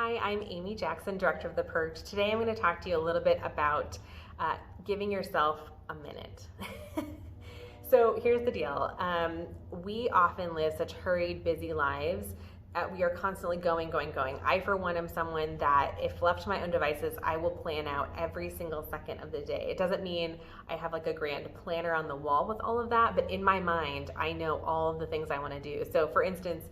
Hi, I'm Amy Jackson, Director of the Perch. Today I'm going to talk to you a little bit about giving yourself a minute. So here's the deal. We often live such hurried, busy lives. We are constantly going. I, for one, am someone that if left to my own devices, I will plan out every single second of the day. It doesn't mean I have like a grand planner on the wall with all of that, but in my mind, I know all of the things I want to do. So for instance,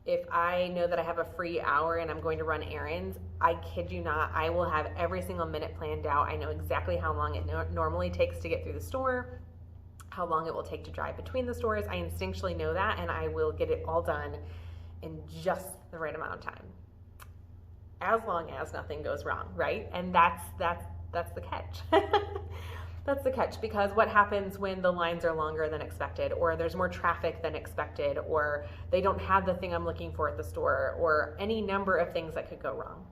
if I know that I have a free hour and I'm going to run errands, I kid you not, I will have every single minute planned out. I know exactly how long it normally takes to get through the store, how long it will take to drive between the stores. I instinctually know that, and I will get it all done in just the right amount of time, as long as nothing goes wrong, right? And that's the catch. That's the catch, because what happens when the lines are longer than expected, or there's more traffic than expected, or they don't have the thing I'm looking for at the store, or any number of things that could go wrong.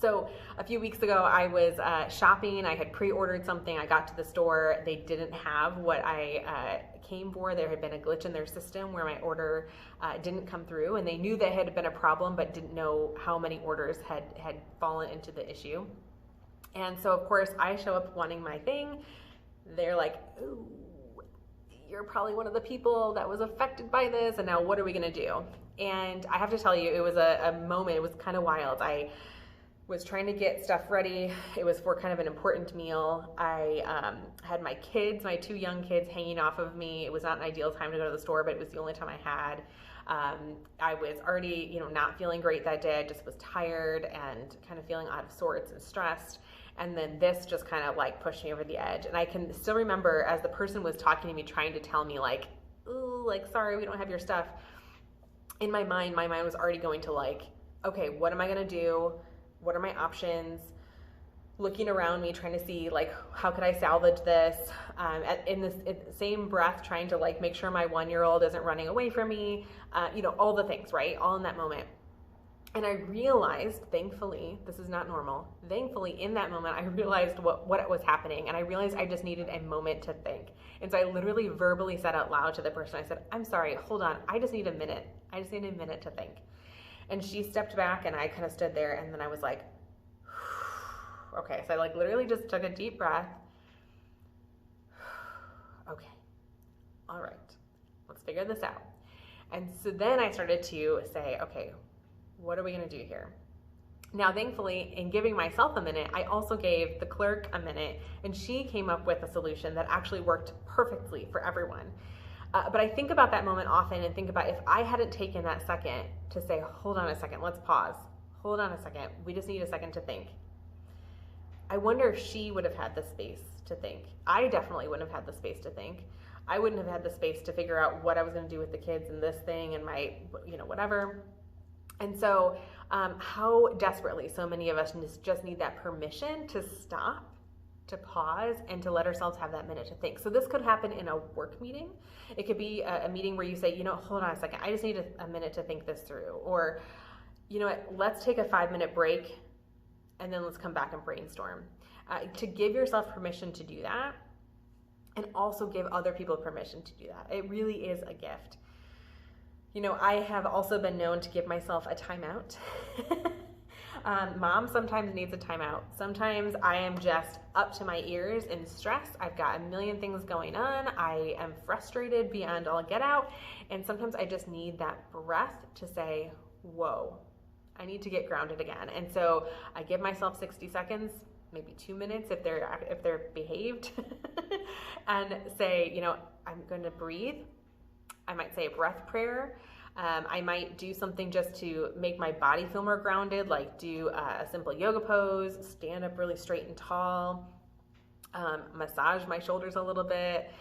So a few weeks ago, I was shopping. I had pre-ordered something. I got to the store. They didn't have what I came for. There had been a glitch in their system where my order didn't come through, and they knew that had been a problem, but didn't know how many orders had fallen into the issue. And so, of course, I show up wanting my thing. They're like, ooh, you're probably one of the people that was affected by this, and now what are we going to do? And I have to tell you, it was a moment. It was kind of wild. I was trying to get stuff ready. It was for kind of an important meal. I had my kids, my two young kids, hanging off of me. It was not an ideal time to go to the store, but it was the only time I had. I was already, not feeling great that day. I just was tired and kind of feeling out of sorts and stressed. And then this just kind of like pushed me over the edge. And I can still remember as the person was talking to me, trying to tell me like, ooh, like, sorry, we don't have your stuff. In my mind was already going to like, okay, what am I going to do? What are my options? Looking around me, trying to see like, how could I salvage this? In the same breath, trying to like make sure my 1-year-old isn't running away from me. All the things, right? All in that moment. And I realized, thankfully, this is not normal. Thankfully, in that moment, I realized what was happening, and I realized I just needed a moment to think. And so I literally verbally said out loud to the person, I said, I'm sorry, hold on, I just need a minute. I just need a minute to think. And she stepped back, and I kind of stood there, and then I was like, okay. So I like literally just took a deep breath. Okay, all right, let's figure this out. And so then I started to say, okay, what are we going to do here? Now, thankfully, in giving myself a minute, I also gave the clerk a minute, and she came up with a solution that actually worked perfectly for everyone. But I think about that moment often and think about if I hadn't taken that second to say, hold on a second, let's pause. Hold on a second. We just need a second to think. I wonder if she would have had the space to think. I definitely wouldn't have had the space to think. I wouldn't have had the space to figure out what I was going to do with the kids and this thing and my, whatever. And so how desperately so many of us just need that permission to stop, to pause, and to let ourselves have that minute to think. So this could happen in a work meeting. It could be a meeting where you say, hold on a second, I just need a minute to think this through. Or, let's take a 5-minute break and then let's come back and brainstorm. To give yourself permission to do that, and also give other people permission to do that. It really is a gift. I have also been known to give myself a timeout. Mom sometimes needs a timeout. Sometimes I am just up to my ears in stress. I've got a million things going on. I am frustrated beyond all get out. And sometimes I just need that breath to say, whoa, I need to get grounded again. And so I give myself 60 seconds, maybe 2 minutes if they're behaved, and say, I'm going to breathe. I might say a breath prayer. I might do something just to make my body feel more grounded, like do a simple yoga pose, stand up really straight and tall, massage my shoulders a little bit,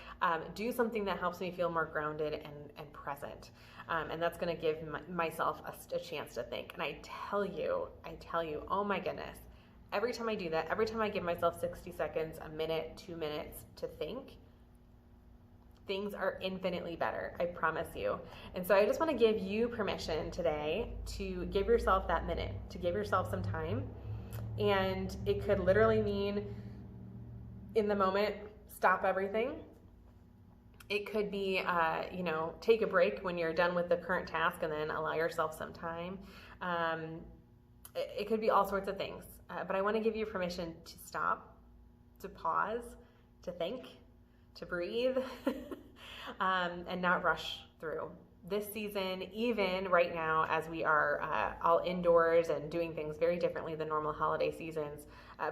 do something that helps me feel more grounded and present. And that's going to give myself a chance to think. And I tell you, oh my goodness, every time I do that, every time I give myself 60 seconds, a minute, 2 minutes to think, things are infinitely better, I promise you. And so I just want to give you permission today to give yourself that minute, to give yourself some time. And it could literally mean in the moment, stop everything. It could be, take a break when you're done with the current task and then allow yourself some time. It could be all sorts of things, but I want to give you permission to stop, to pause, to think, to breathe, and not rush through. This season, even right now, as we are all indoors and doing things very differently than normal holiday seasons,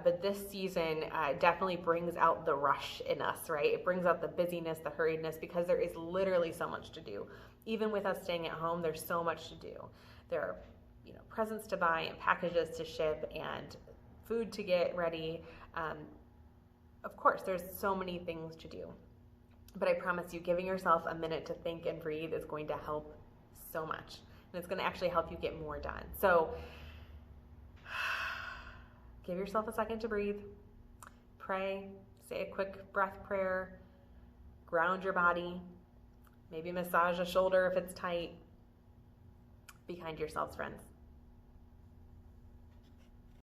but this season definitely brings out the rush in us, right? It brings out the busyness, the hurriedness, because there is literally so much to do. Even with us staying at home, there's so much to do. There are presents to buy and packages to ship and food to get ready. Of course, there's so many things to do. But I promise you, giving yourself a minute to think and breathe is going to help so much. And it's going to actually help you get more done. So give yourself a second to breathe. Pray. Say a quick breath prayer. Ground your body. Maybe massage a shoulder if it's tight. Be kind to yourselves, friends.